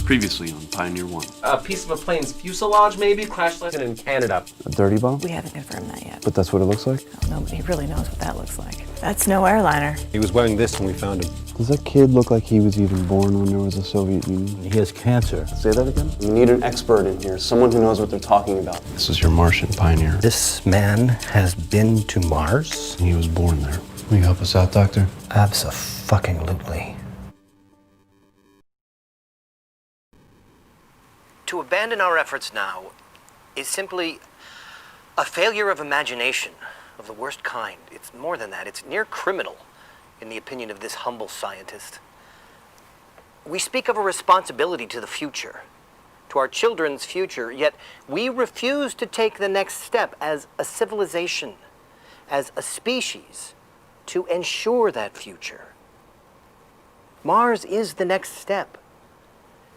Previously on Pioneer 1. A piece of a plane's fuselage, maybe, crash landed in Canada. A dirty bomb? We haven't confirmed that yet. But that's what it looks like? No, nobody really knows what that looks like. That's no airliner. He was wearing this when we found him. Does that kid look like he was even born when there was a Soviet Union? He has cancer. Say that again? We need an expert in here, someone who knows what they're talking about. This is your Martian pioneer. This man has been to Mars? He was born there. Will you help us out, Doctor? Abso-fucking-lutely. To abandon our efforts now is simply a failure of imagination of the worst kind. It's more than that. It's near criminal, in the opinion of this humble scientist. We speak of a responsibility to the future, to our children's future, yet we refuse to take the next step as a civilization, as a species, to ensure that future. Mars is the next step.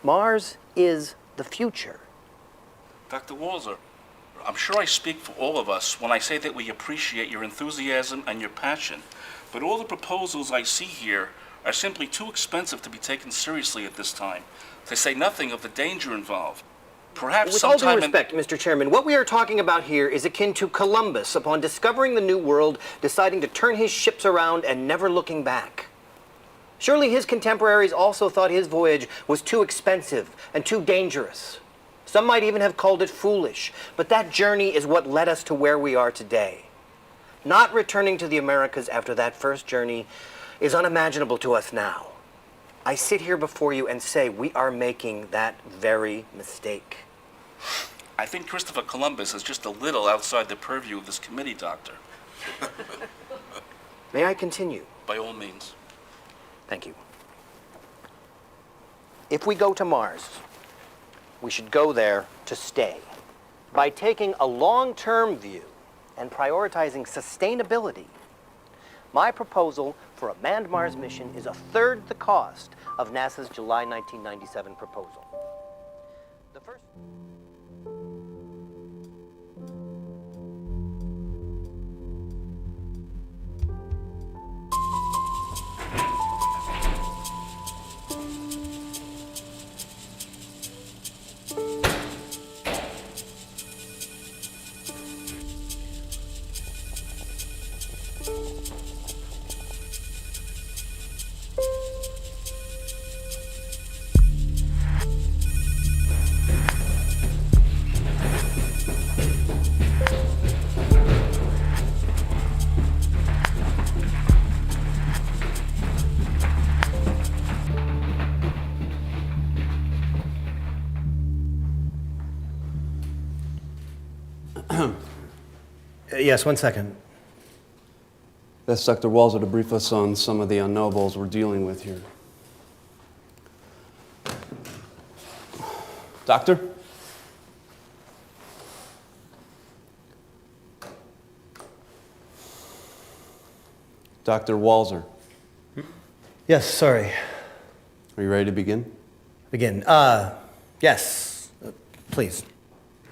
Mars is the future. Dr. Walzer, I'm sure I speak for all of us when I say that we appreciate your enthusiasm and your passion, but all the proposals I see here are simply too expensive to be taken seriously at this time, to say nothing of the danger involved. Perhaps with all sometime due respect, Mr. Chairman, what we are talking about here is akin to Columbus, upon discovering the New World, deciding to turn his ships around and never looking back. Surely his contemporaries also thought his voyage was too expensive and too dangerous. Some might even have called it foolish, but that journey is what led us to where we are today. Not returning to the Americas after that first journey is unimaginable to us now. I sit here before you and say we are making that very mistake. I think Christopher Columbus is just a little outside the purview of this committee, Doctor. May I continue? By all means. Thank you. If we go to Mars, we should go there to stay. By taking a long-term view and prioritizing sustainability, my proposal for a manned Mars mission is a third the cost of NASA's July 1997 proposal. The first... Yes, 1 second. That's Dr. Walzer to brief us on some of the unknowables we're dealing with here. Doctor? Dr. Walzer. Yes, sorry. Are you ready to begin? Begin. Yes, please.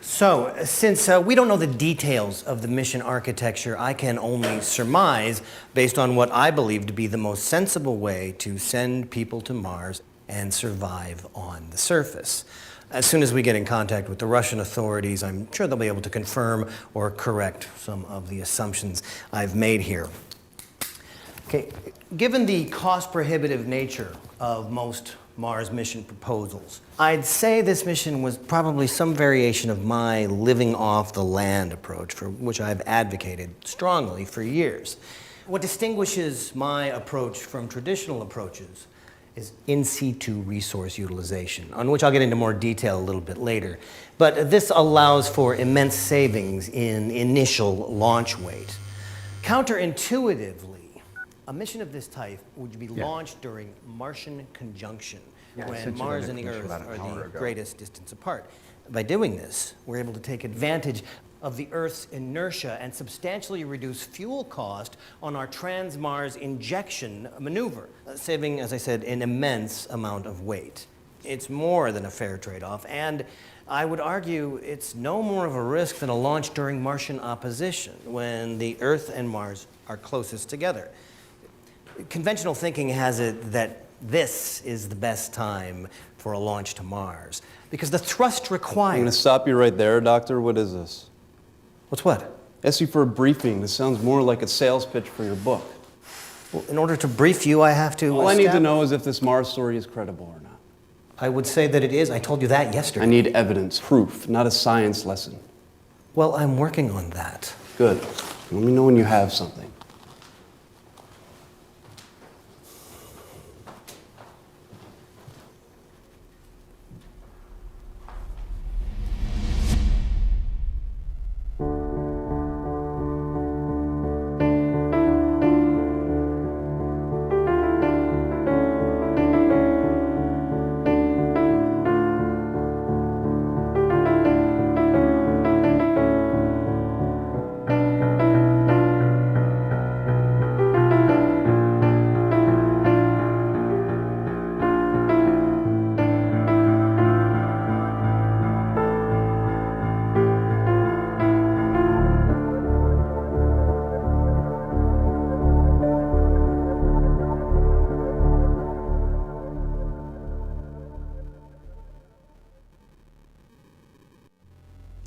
So, since we don't know the details of the mission architecture, I can only surmise based on what I believe to be the most sensible way to send people to Mars and survive on the surface. As soon as we get in contact with the Russian authorities, I'm sure they'll be able to confirm or correct some of the assumptions I've made here. Okay, given the cost-prohibitive nature of most Mars mission proposals, I'd say this mission was probably some variation of my living off the land approach, for which I've advocated strongly for years. What distinguishes my approach from traditional approaches is in situ resource utilization, on which I'll get into more detail a little bit later. But this allows for immense savings in initial launch weight. Counterintuitively, A mission of this type would be launched during Martian conjunction, when sent you Mars that and the information Earth about an are hour the ago. greatest distance apart. By doing this, we're able to take advantage of the Earth's inertia and substantially reduce fuel cost on our trans-Mars injection maneuver, saving, as I said, an immense amount of weight. It's more than a fair trade-off, and I would argue it's no more of a risk than a launch during Martian opposition, when the Earth and Mars are closest together. Conventional thinking has it that this is the best time for a launch to Mars, because the thrust required... I'm going to stop you right there, Doctor. What is this? What's what? Asked you for a briefing. This sounds more like a sales pitch for your book. Well, in order to brief you, I have to... All I need to know is if this Mars story is credible or not. I would say that it is. I told you that yesterday. I need evidence, proof, not a science lesson. Well, I'm working on that. Good. Let me know when you have something.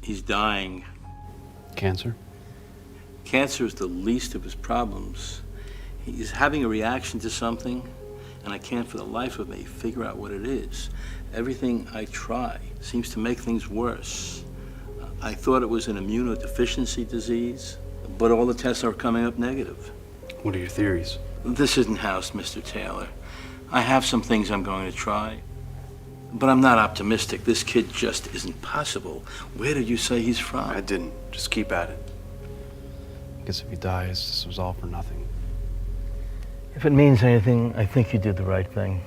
He's dying. Cancer? Cancer is the least of his problems. He's having a reaction to something, and I can't for the life of me figure out what it is. Everything I try seems to make things worse. I thought it was an immunodeficiency disease, but all the tests are coming up negative. What are your theories? This isn't house, Mr. Taylor. I have some things I'm going to try, but I'm not optimistic. This kid just isn't possible. Where did you say he's from? I didn't. Just keep at it. Guess if he dies, this was all for nothing. If it means anything, I think you did the right thing.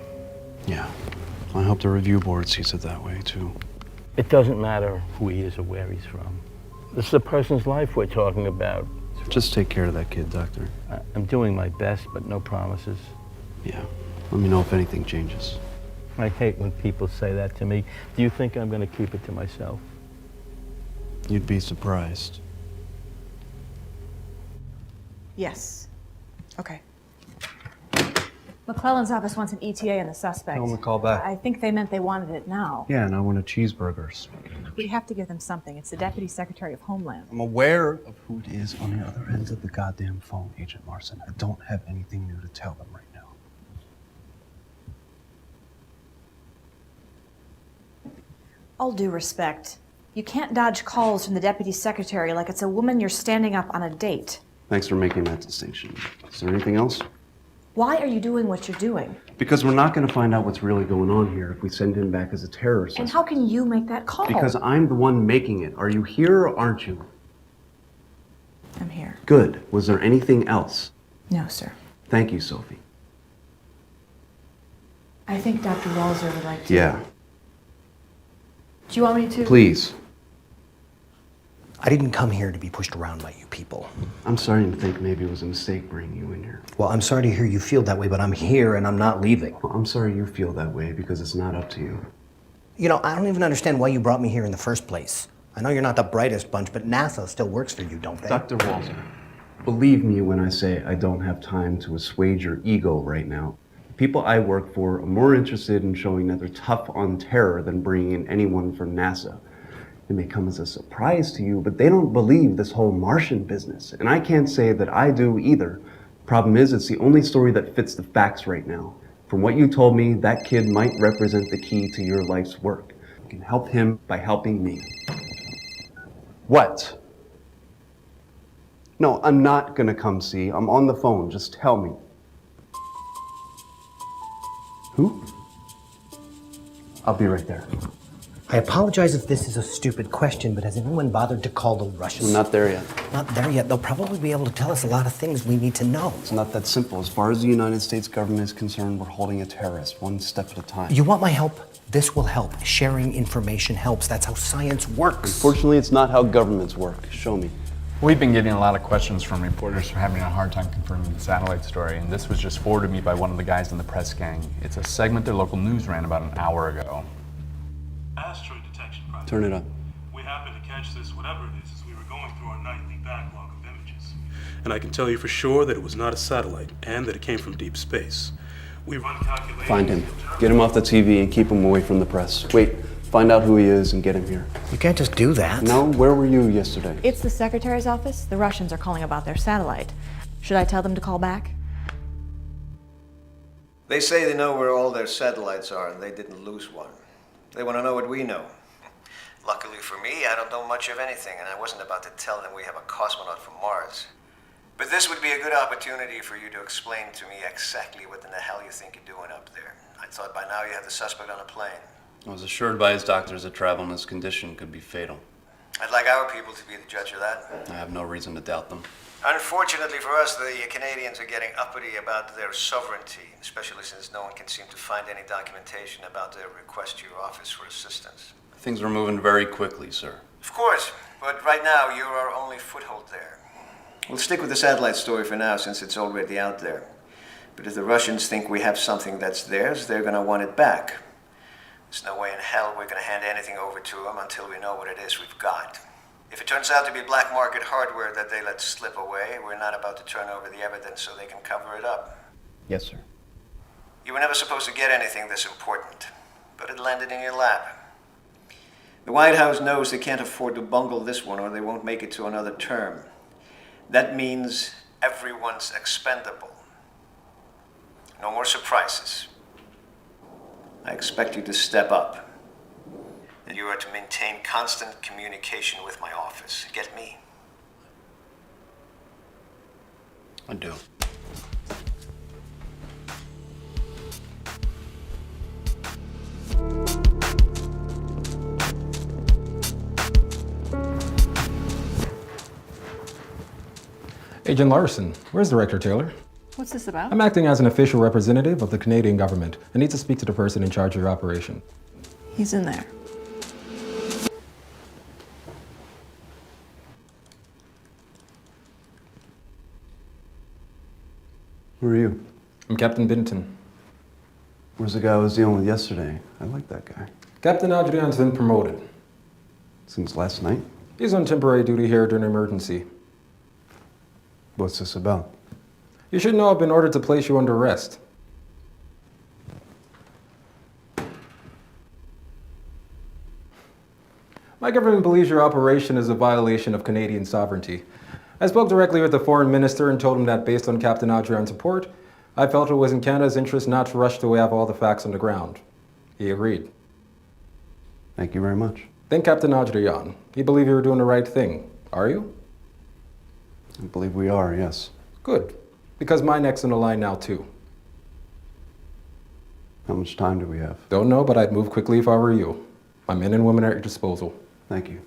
Yeah. I hope the review board sees it that way, too. It doesn't matter who he is or where he's from. This is a person's life we're talking about. Just take care of that kid, Doctor. I'm doing my best, but no promises. Yeah. Let me know if anything changes. I hate when people say that to me. Do you think I'm going to keep it to myself? You'd be surprised. Yes. Okay. McClellan's office wants an ETA on the suspect. Tell him to call back. I think they meant they wanted it now. Yeah, and I want a cheeseburgers. We have to give them something. It's the Deputy Secretary of Homeland. I'm aware of who it is on the other end of the goddamn phone, Agent Larson. I don't have anything new to tell them right now. All due respect, you can't dodge calls from the Deputy Secretary like it's a woman you're standing up on a date. Thanks for making that distinction. Is there anything else? Why are you doing what you're doing? Because we're not going to find out what's really going on here if we send him back as a terrorist. And how can you make that call? Because I'm the one making it. Are you here or aren't you? I'm here. Good. Was there anything else? No, sir. Thank you, Sophie. I think Dr. Walzer would like to... Yeah. Do you want me to? Please. I didn't come here to be pushed around by you people. I'm starting to think maybe it was a mistake bringing you in here. Well, I'm sorry to hear you feel that way, but I'm here and I'm not leaving. Well, I'm sorry you feel that way because it's not up to you. You know, I don't even understand why you brought me here in the first place. I know you're not the brightest bunch, but NASA still works for you, don't they? Dr. Walzer, believe me when I say I don't have time to assuage your ego right now. The people I work for are more interested in showing that they're tough on terror than bringing in anyone from NASA. It may come as a surprise to you, but they don't believe this whole Martian business. And I can't say that I do either. Problem is, it's the only story that fits the facts right now. From what you told me, that kid might represent the key to your life's work. You can help him by helping me. What? No, I'm not gonna come see. I'm on the phone. Just tell me. Who? I'll be right there. I apologize if this is a stupid question, but has anyone bothered to call the Russians? We're not there yet. Not there yet. They'll probably be able to tell us a lot of things we need to know. It's not that simple. As far as the United States government is concerned, we're holding a terrorist one step at a time. You want my help? This will help. Sharing information helps. That's how science works. Unfortunately, it's not how governments work. Show me. We've been getting a lot of questions from reporters who are having a hard time confirming the satellite story, and this was just forwarded to me by one of the guys in the press gang. It's a segment their local news ran about an hour ago. Asteroid detection project. Turn it up. We happened to catch this, whatever it is, as we were going through our nightly backlog of images. And I can tell you for sure that it was not a satellite, and that it came from deep space. We've run calculations. Find him. Get him off the TV and keep him away from the press. Wait, find out who he is and get him here. You can't just do that. No, where were you yesterday? It's the secretary's office. The Russians are calling about their satellite. Should I tell them to call back? They say they know where all their satellites are, and they didn't lose one. They want to know what we know. Luckily for me, I don't know much of anything, and I wasn't about to tell them we have a cosmonaut from Mars. But this would be a good opportunity for you to explain to me exactly what in the hell you think you're doing up there. I thought by now you had the suspect on a plane. I was assured by his doctors that travel in this condition could be fatal. I'd like our people to be the judge of that. I have no reason to doubt them. Unfortunately for us, the Canadians are getting uppity about their sovereignty, especially since no one can seem to find any documentation about their request to your office for assistance. Things are moving very quickly, sir. Of course, but right now you're our only foothold there. We'll stick with the satellite story for now since it's already out there. But if the Russians think we have something that's theirs, they're going to want it back. There's no way in hell we're going to hand anything over to them until we know what it is we've got. If it turns out to be black market hardware that they let slip away, we're not about to turn over the evidence so they can cover it up. Yes, sir. You were never supposed to get anything this important, but it landed in your lap. The White House knows they can't afford to bungle this one or they won't make it to another term. That means everyone's expendable. No more surprises. I expect you to step up. And you are to maintain constant communication with my office. Get me? I do. Agent Larson, where's Director Taylor? What's this about? I'm acting as an official representative of the Canadian government. I need to speak to the person in charge of your operation. He's in there. Who are you? I'm Captain Binton. Where's the guy I was dealing with yesterday? I like that guy. Captain Adrian's been promoted. Since last night? He's on temporary duty here during an emergency. What's this about? You should know I've been ordered to place you under arrest. My government believes your operation is a violation of Canadian sovereignty. I spoke directly with the foreign minister and told him that based on Captain Adrian's report, I felt it was in Canada's interest not to rush till we have all the facts on the ground. He agreed. Thank you very much. Then Captain Adrian, you believe you were doing the right thing, are you? I believe we are, yes. Good, because my neck's on the line now too. How much time do we have? Don't know, but I'd move quickly if I were you. My men and women are at your disposal. Thank you.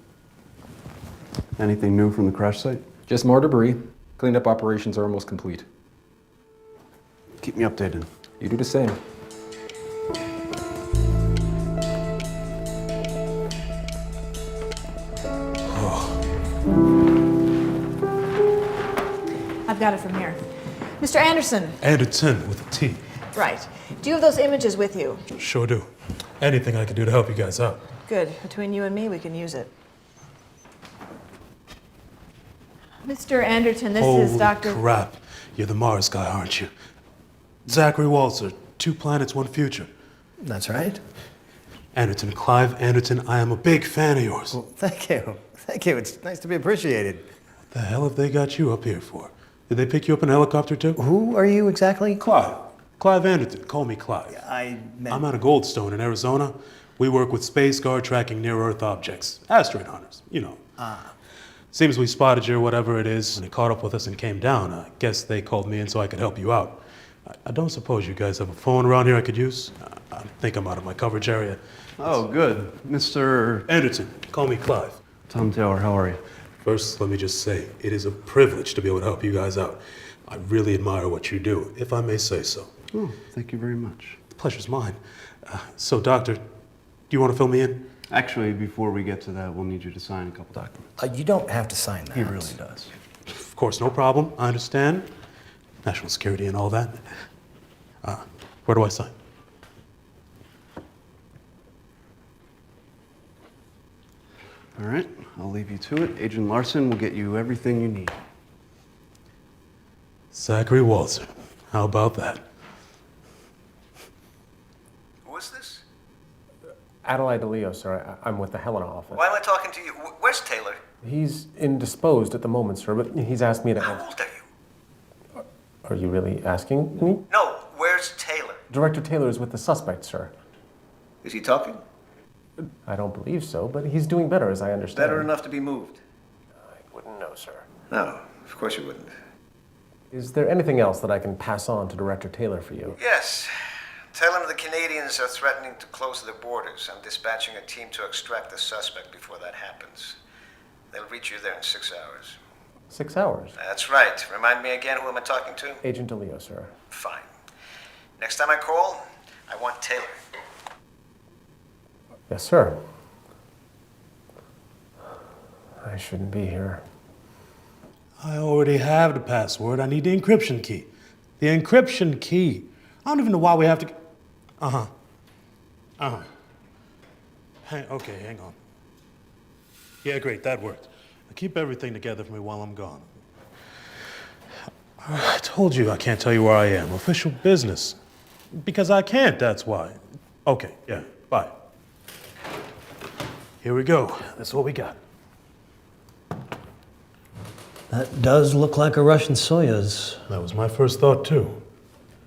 Anything new from the crash site? Just more debris. Cleanup operations are almost complete. Keep me updated. You do the same. I've got it from here. Mr. Anderson. Anderton with a T. Right. Do you have those images with you? Sure do. Anything I can do to help you guys out. Good. Between you and me, we can use it. Mr. Anderton, this is Dr. Holy crap. You're the Mars guy, aren't you? Zachary Walzer, 2 planets, 1 future. That's right. Anderton, Clive Anderton, I am a big fan of yours. Well, thank you. Thank you. It's nice to be appreciated. What the hell have they got you up here for? Did they pick you up in a helicopter too? Who are you exactly? Clive. Clive Anderton. Call me Clive. I'm out of Goldstone in Arizona. We work with space guard tracking near-Earth objects. Asteroid hunters, you know. Seems we spotted you or whatever it is, and they caught up with us and came down. I guess they called me in so I could help you out. I don't suppose you guys have a phone around here I could use? I think I'm out of my coverage area. Oh, good. Mr. Anderton, call me Clive. Tom Taylor, how are you? First, let me just say, it is a privilege to be able to help you guys out. I really admire what you do, if I may say so. Oh, thank you very much. The pleasure's mine. So, Doctor, do you want to fill me in? Actually, before we get to that, we'll need you to sign a couple documents. You don't have to sign that. He really does. Of course, no problem. I understand. National security and all that. Where do I sign? All right, I'll leave you to it. Agent Larson will get you everything you need. Zachary Walter. How about that? Who is this? Adelaide DeLeo, sir. I'm with the Helena office. Why am I talking to you? Where's Taylor? He's indisposed at the moment, sir, but he's asked me to... How old are you? Are you really asking me? No, where's Taylor? Director Taylor is with the suspect, sir. Is he talking? I don't believe so, but he's doing better, as I understand. Better enough to be moved? I wouldn't know, sir. No, of course you wouldn't. Is there anything else that I can pass on to Director Taylor for you? Yes. Tell him the Canadians are threatening to close their borders. I'm dispatching a team to extract the suspect before that happens. They'll reach you there in 6 hours. 6 hours? That's right. Remind me again, who am I talking to? Agent DeLeo, sir. Fine. Next time I call, I want Taylor. Yes, sir. I shouldn't be here. I already have the password. I need the encryption key. The encryption key. I don't even know why we have to... Okay, hang on. Yeah, great, that worked. Now keep everything together for me while I'm gone. I told you I can't tell you where I am. Official business. Because I can't, that's why. Okay, yeah, bye. Here we go. That's what we got. That does look like a Russian Soyuz. That was my first thought, too.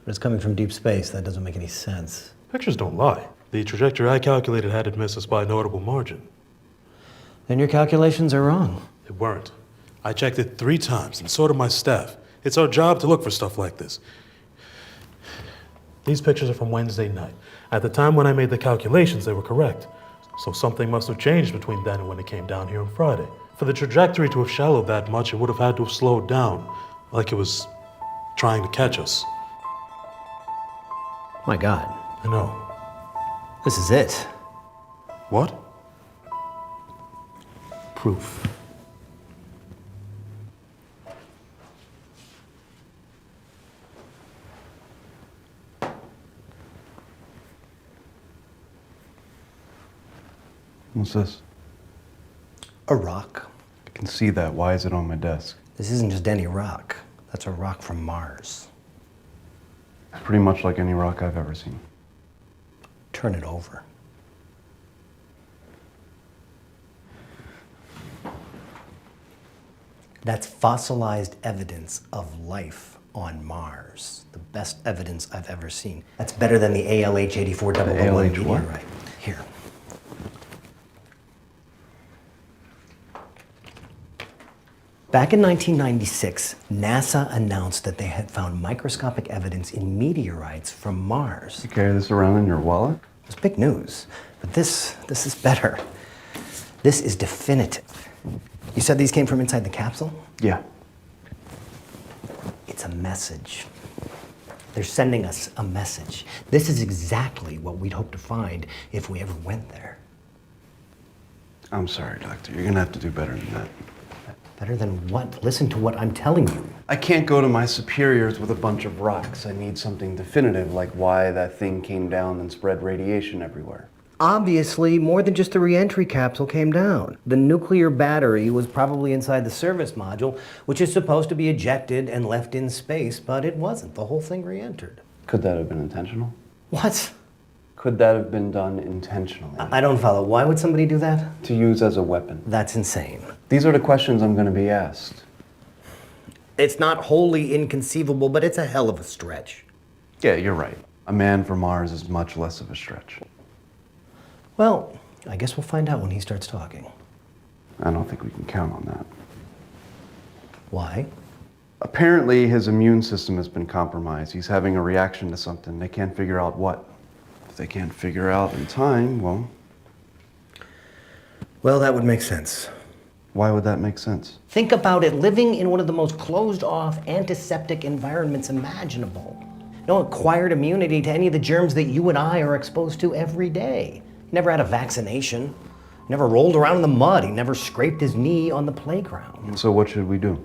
But it's coming from deep space. That doesn't make any sense. Pictures don't lie. The trajectory I calculated had it miss us by a notable margin. Then your calculations are wrong. They weren't. I checked it 3 times, and so did my staff. It's our job to look for stuff like this. These pictures are from Wednesday night. At the time when I made the calculations, they were correct. So something must have changed between then and when it came down here on Friday. For the trajectory to have shallowed that much, it would have had to have slowed down, like it was trying to catch us. My God. I know. This is it. What? Proof. What's this? A rock. I can see that. Why is it on my desk? This isn't just any rock. That's a rock from Mars. It's pretty much like any rock I've ever seen. Turn it over. That's fossilized evidence of life on Mars. The best evidence I've ever seen. That's better than the ALH 8400 meteorite. Here. Back in 1996, NASA announced that they had found microscopic evidence in meteorites from Mars. You carry this around in your wallet? It's big news, but this is better. This is definitive. You said these came from inside the capsule? Yeah. It's a message. They're sending us a message. This is exactly what we'd hope to find if we ever went there. I'm sorry, Doctor. You're gonna have to do better than that. Better than what? Listen to what I'm telling you. I can't go to my superiors with a bunch of rocks. I need something definitive, like why that thing came down and spread radiation everywhere. Obviously, more than just the re-entry capsule came down. The nuclear battery was probably inside the service module, which is supposed to be ejected and left in space, but it wasn't. The whole thing re-entered. Could that have been intentional? What? Could that have been done intentionally? I don't follow. Why would somebody do that? To use as a weapon. That's insane. These are the questions I'm going to be asked. It's not wholly inconceivable, but it's a hell of a stretch. Yeah, you're right. A man from Mars is much less of a stretch. Well, I guess we'll find out when he starts talking. I don't think we can count on that. Why? Apparently, his immune system has been compromised. He's having a reaction to something. They can't figure out what. If they can't figure out in time, well... Well, that would make sense. Why would that make sense? Think about it, living in one of the most closed-off, antiseptic environments imaginable. No acquired immunity to any of the germs that you and I are exposed to every day. He never had a vaccination. He never rolled around in the mud. He never scraped his knee on the playground. So what should we do?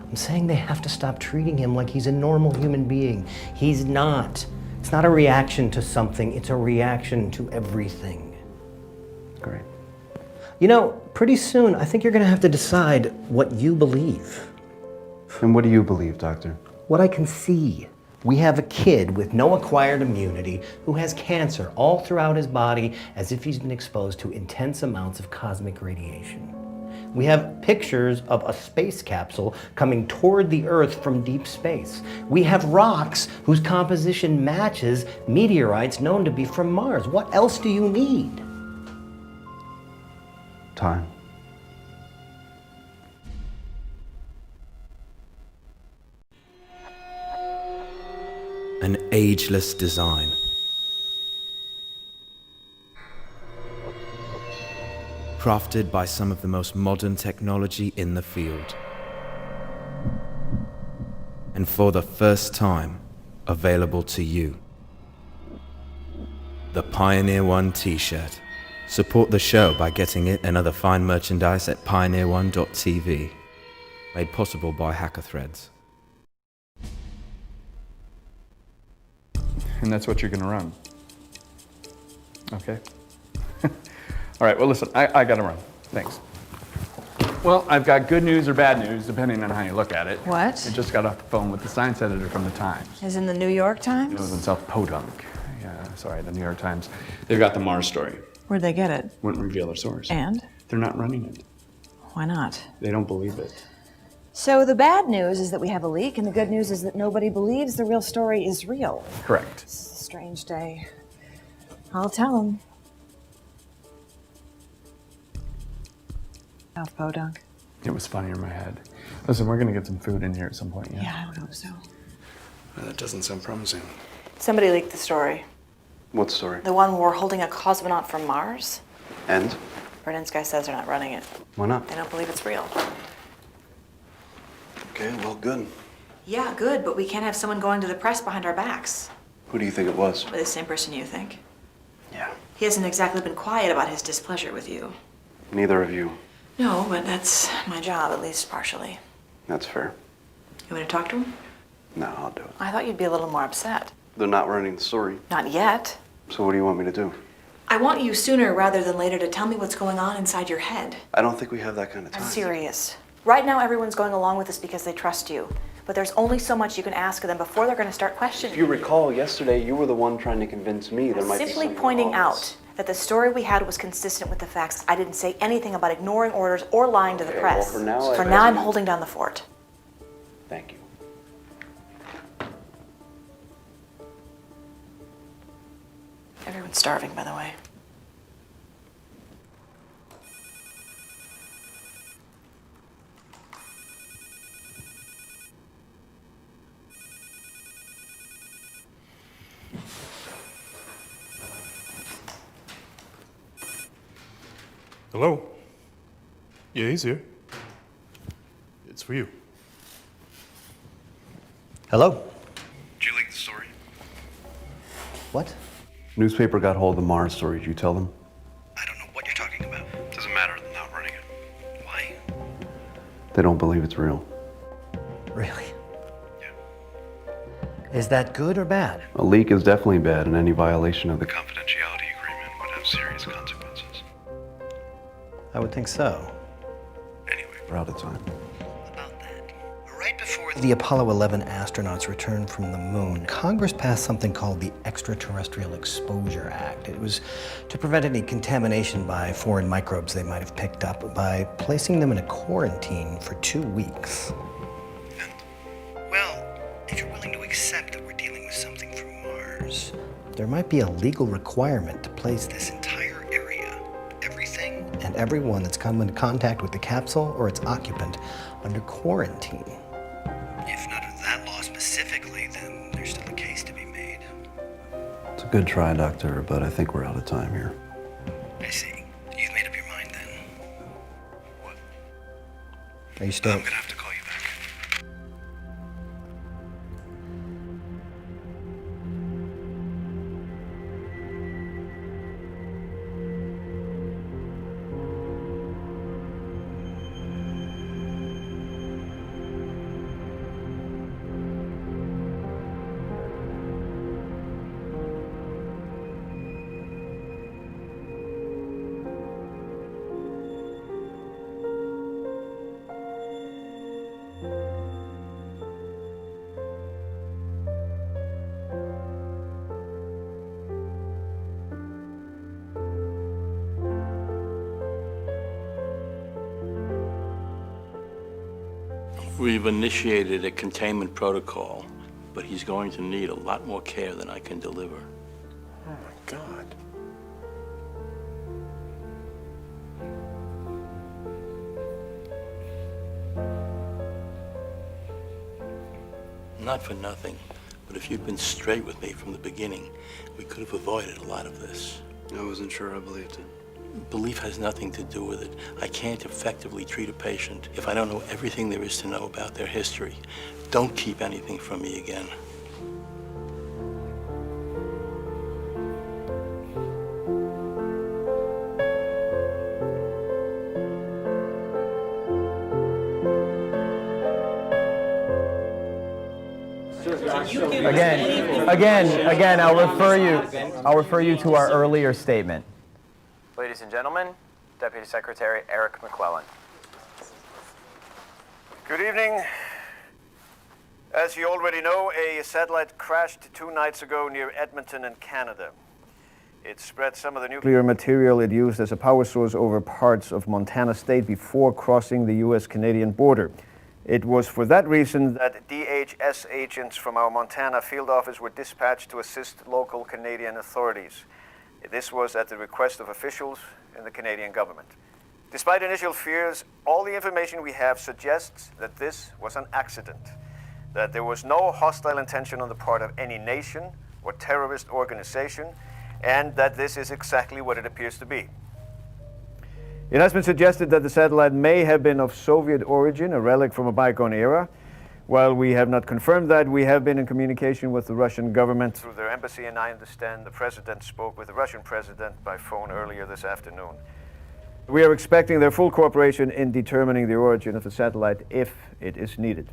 I'm saying they have to stop treating him like he's a normal human being. He's not. It's not a reaction to something, it's a reaction to everything. Great. You know, pretty soon, I think you're gonna have to decide what you believe. And what do you believe, Doctor? What I can see. We have a kid with no acquired immunity who has cancer all throughout his body as if he's been exposed to intense amounts of cosmic radiation. We have pictures of a space capsule coming toward the Earth from deep space. We have rocks whose composition matches meteorites known to be from Mars. What else do you need? Time. An ageless design. Crafted by some of the most modern technology in the field. And for the first time, available to you. The Pioneer One t-shirt. Support the show by getting it and other fine merchandise at pioneerone.tv. Made possible by Hacker Threads. And that's what you're gonna run. Okay. All right, well listen, I gotta run. Thanks. Well, I've got good news or bad news, depending on how you look at it. What? I just got off the phone with the science editor from the Times. As in the New York Times? It was in South Podunk. Yeah, sorry, the New York Times. They've got the Mars story. Where'd they get it? Wouldn't reveal their source. And? They're not running it. Why not? They don't believe it. So the bad news is that we have a leak, and the good news is that nobody believes the real story is real. Correct. This is a strange day. I'll tell them. South Podunk. It was funny in my head. Listen, we're gonna get some food in here at some point, yeah? Yeah, I would hope so. That doesn't sound promising. Somebody leaked the story. What story? The one where we're holding a cosmonaut from Mars. And? Vernin's says they're not running it. Why not? They don't believe it's real. Okay, well, good. Yeah, good, but we can't have someone going to the press behind our backs. Who do you think it was? The same person you think. Yeah. He hasn't exactly been quiet about his displeasure with you. Neither of you. No, but that's my job, at least partially. That's fair. You want to talk to him? No, I'll do it. I thought you'd be a little more upset. They're not running the story. Not yet. So what do you want me to do? I want you sooner rather than later to tell me what's going on inside your head. I don't think we have that kind of time. I'm serious. Right now, everyone's going along with this because they trust you. But there's only so much you can ask of them before they're going to start questioning. If you recall, yesterday you were the one trying to convince me there might be Simply something pointing wrong. out that the story we had was consistent with the facts. I didn't say anything about ignoring orders or lying to the press. Well, for now, I'm holding down the fort. Thank you. Everyone's starving, by the way. Hello? Yeah, he's here. It's for you. Hello? Did you leak the story? What? Newspaper got hold of the Mars story. Did you tell them? I don't know what you're talking about. Doesn't matter. They're not running it. Why? They don't believe it's real. Really? Is that good or bad? A leak is definitely bad, and any violation of the confidentiality agreement would have serious consequences. I would think so. Anyway, we're out of time. Right before the Apollo 11 astronauts returned from the moon, Congress passed something called the Extraterrestrial Exposure Act. It was to prevent any contamination by foreign microbes they might have picked up by placing them in a quarantine for 2 weeks. Well, if you're willing to accept that we're dealing with something from Mars, There might be a legal requirement to place this entire area, everything and everyone that's come into contact with the capsule or its occupant under quarantine. if not under that law specifically, then there's still a case to be made. It's a Good try, Doctor, but I think we're out of time here. I see. You've made up your mind then. What? Are you still? I'm gonna have to call you back. We've initiated a containment protocol, but he's going to need a lot more care than I can deliver. Oh my God. Not for nothing, but if you'd been straight with me from the beginning, we could have avoided a lot of this. I wasn't sure I believed it. Belief has nothing to do with it. I can't effectively treat a patient if I don't know everything there is to know about their history. Don't keep anything from me again. Again, I'll refer you to our earlier statement. Ladies and gentlemen, Deputy Secretary Eric McClellan. Good evening. As you already know, a satellite crashed 2 nights ago near Edmonton in Canada. It spread some of the nuclear material it used as a power source over parts of Montana State before crossing the U.S.-Canadian border. It was for that reason that DHS agents from our Montana field office were dispatched to assist local Canadian authorities. This was at the request of officials in the Canadian government. Despite initial fears, all the information we have suggests that this was an accident, that there was no hostile intention on the part of any nation or terrorist organization, and that this is exactly what it appears to be. It has been suggested that the satellite may have been of Soviet origin, a relic from a bygone era. While we have not confirmed that, we have been in communication with the Russian government through their embassy, and I understand the president spoke with the Russian president by phone earlier this afternoon. We are expecting their full cooperation in determining the origin of the satellite if it is needed.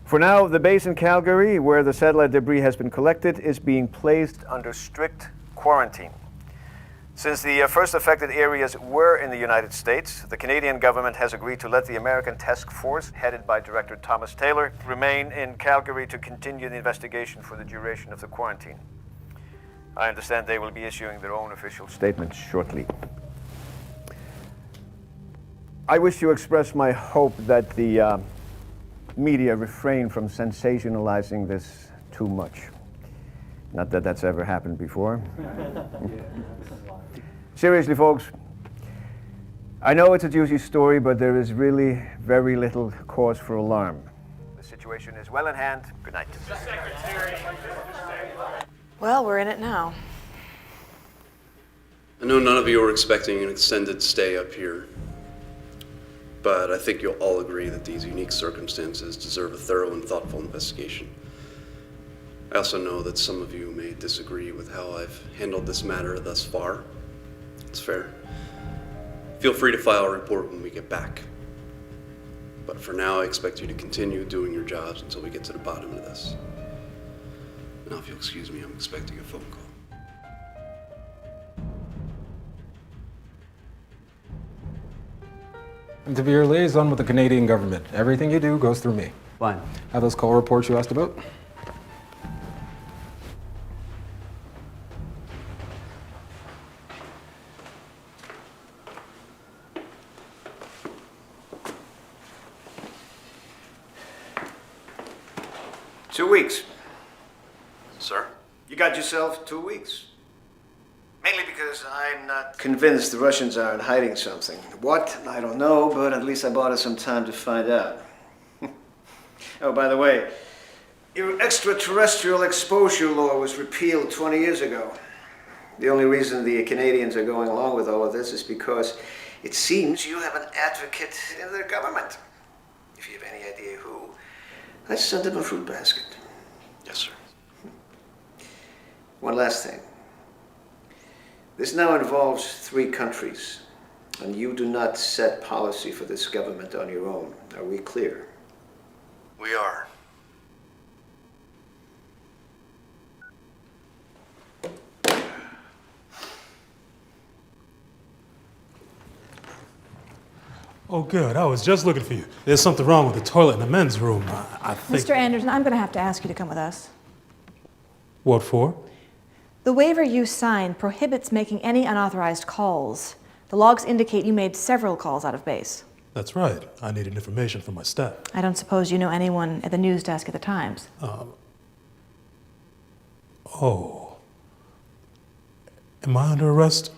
For now, the base in Calgary, where the satellite debris has been collected, is being placed under strict quarantine. Since the first affected areas were in the United States, the Canadian government has agreed to let the American task force, headed by Director Thomas Taylor, remain in Calgary to continue the investigation for the duration of the quarantine. I understand they will be issuing their own official statements shortly. I wish to express my hope that the media refrain from sensationalizing this too much. Not that that's ever happened before. Seriously, folks, I know it's a juicy story, but there is really very little cause for alarm. The situation is well in hand. Good night. Well, we're in it now. I know none of you are expecting an extended stay up here, but I think you'll all agree that these unique circumstances deserve a thorough and thoughtful investigation. I also know that some of you may disagree with how I've handled this matter thus far. It's fair. Feel free to file a report when we get back. But for now, I expect you to continue doing your jobs until we get to the bottom of this. Now, if you'll excuse me, I'm expecting a phone call. And to be your liaison with the Canadian government, everything you do goes through me. Fine. Have those call reports you asked about? Two weeks. Sir? You got yourself 2 weeks. Mainly because I'm not convinced the Russians aren't hiding something. What? I don't know, but at least I bought us some time to find out. Oh, by the way, Your extraterrestrial exposure law was repealed 20 years ago. The only reason the Canadians are going along with all of this is because it seems you have an advocate in their government. If you have any idea who, let's send him a fruit basket. Yes, sir. One last thing. This now involves 3 countries, and you do not set policy for this government on your own. Are we clear? We are. Oh, good. I was just looking for you. There's something wrong with the toilet in the men's room. I think. Mr. Anderson, I'm going to have to ask you to come with us. What for? The waiver you signed prohibits making any unauthorized calls. The logs indicate you made several calls out of base. That's right. I needed information from my staff. I don't suppose you know anyone at the news desk at the Times. Oh. Am I under arrest?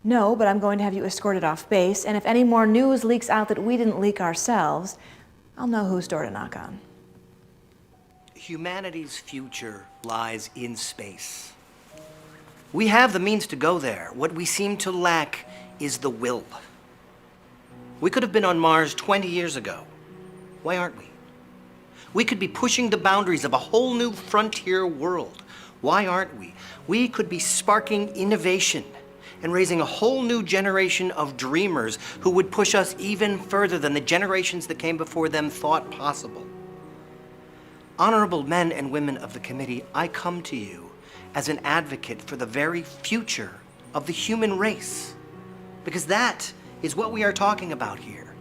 No, but I'm going to have you escorted off base, and if any more news leaks out that we didn't leak ourselves, I'll know whose door to knock on. Humanity's future lies in space. We have the means to go there. What we seem to lack is the will. We could have been on Mars 20 years ago. Why aren't we? We could be pushing the boundaries of a whole new frontier world. Why aren't we? We could be sparking innovation and raising a whole new generation of dreamers who would push us even further than the generations that came before them thought possible. Honorable men and women of the committee, I come to you as an advocate for the very future of the human race, because that is what we are talking about here.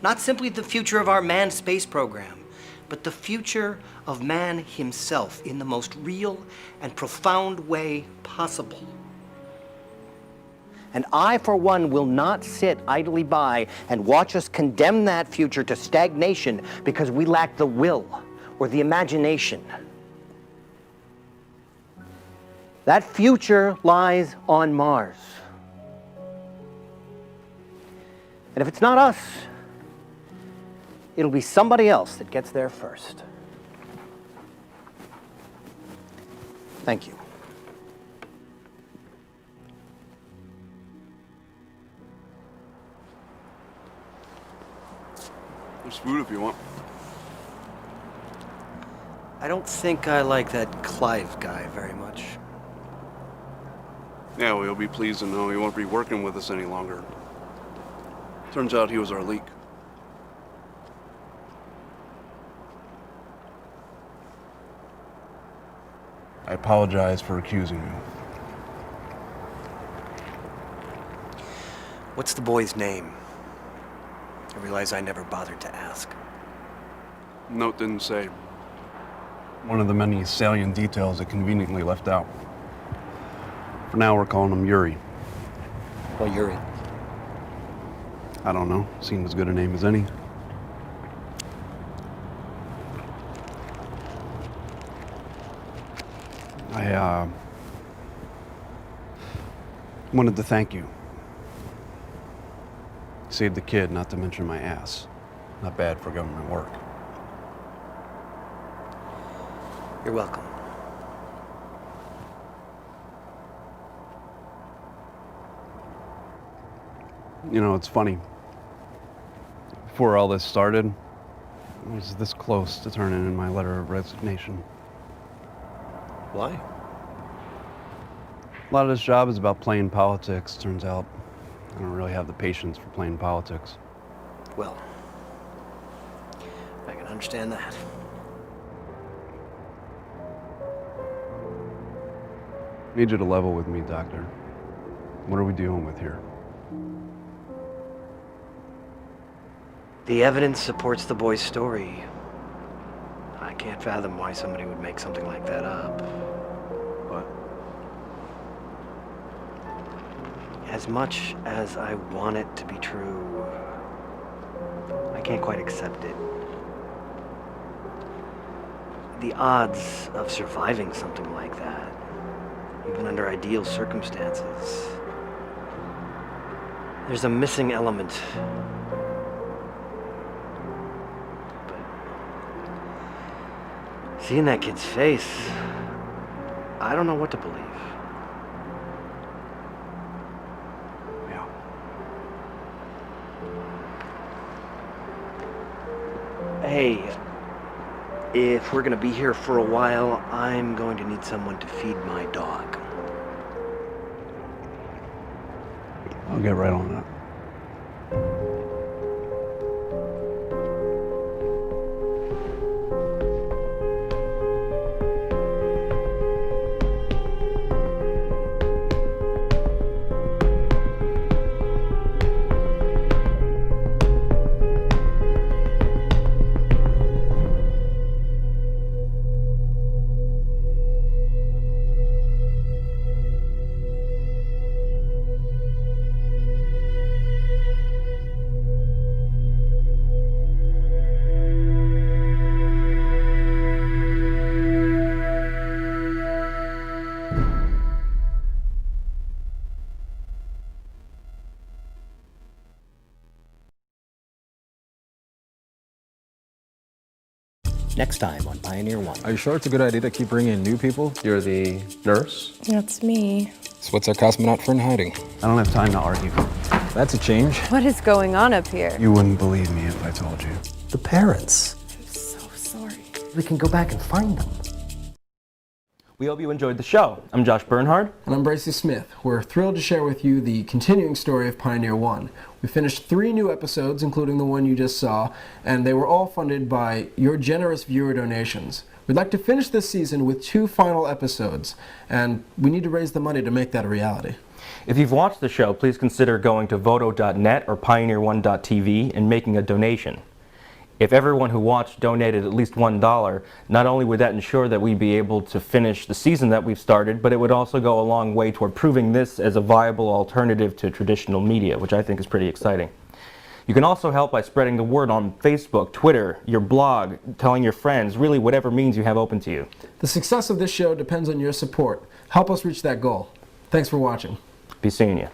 Not simply the future of our manned space program, but the future of man himself in the most real and profound way possible. And I, for one, will not sit idly by and watch us condemn that future to stagnation because we lack the will or the imagination. That future lies on Mars. And if it's not us, it'll be somebody else that gets there first. Thank you. There's food if you want. I don't think I like that Clive guy very much. Yeah, well, you'll be pleased to know he won't be working with us any longer. Turns out he was our leak. I apologize for accusing you. What's the boy's name? I realize I never bothered to ask. Note didn't say. One of the many salient details it conveniently left out. For now, we're calling him Yuri. Well, Yuri. I don't know. Seemed as good a name as any. I wanted to thank you. Saved the kid, not to mention my ass. Not bad for government work. You're welcome. You know, it's funny. Before all this started, I was this close to turning in my letter of resignation. Why? A lot of this job is about playing politics. Turns out I don't really have the patience for playing politics. Well, I can understand that. I need you to level with me, Doctor. What are we dealing with here? The evidence supports the boy's story. I can't fathom why somebody would make something like that up. What? As much as I want it to be true, I can't quite accept it. The odds of surviving something like that, even under ideal circumstances, there's a missing element. Seeing that kid's face, I don't know what to believe. Hey, if we're gonna be here for a while, I'm going to need someone to feed my dog. I'll get right on that. Next time on Pioneer One. Are you sure it's a good idea to keep bringing in new people? You're the nurse? That's me. So what's our cosmonaut friend hiding? I don't have time to argue. That's a change. What is going on up here? You wouldn't believe me if I told you. The parents. I'm so sorry. We can go back and find them. We hope you enjoyed the show. I'm Josh Bernhard. And I'm Bracey Smith. We're thrilled to share with you the continuing story of Pioneer One. We finished 3 new episodes, including the one you just saw, and they were all funded by your generous viewer donations. We'd like to finish this season with 2 final episodes, and we need to raise the money to make that a reality. If you've watched the show, please consider going to voto.net or pioneer1.tv and making a donation. If everyone who watched donated at least $1, not only would that ensure that we'd be able to finish the season that we've started, but it would also go a long way toward proving this as a viable alternative to traditional media, which I think is pretty exciting. You can also help by spreading the word on Facebook, Twitter, your blog, telling your friends, really whatever means you have open to you. The success of this show depends on your support. Help us reach that goal. Thanks for watching. Be seeing you.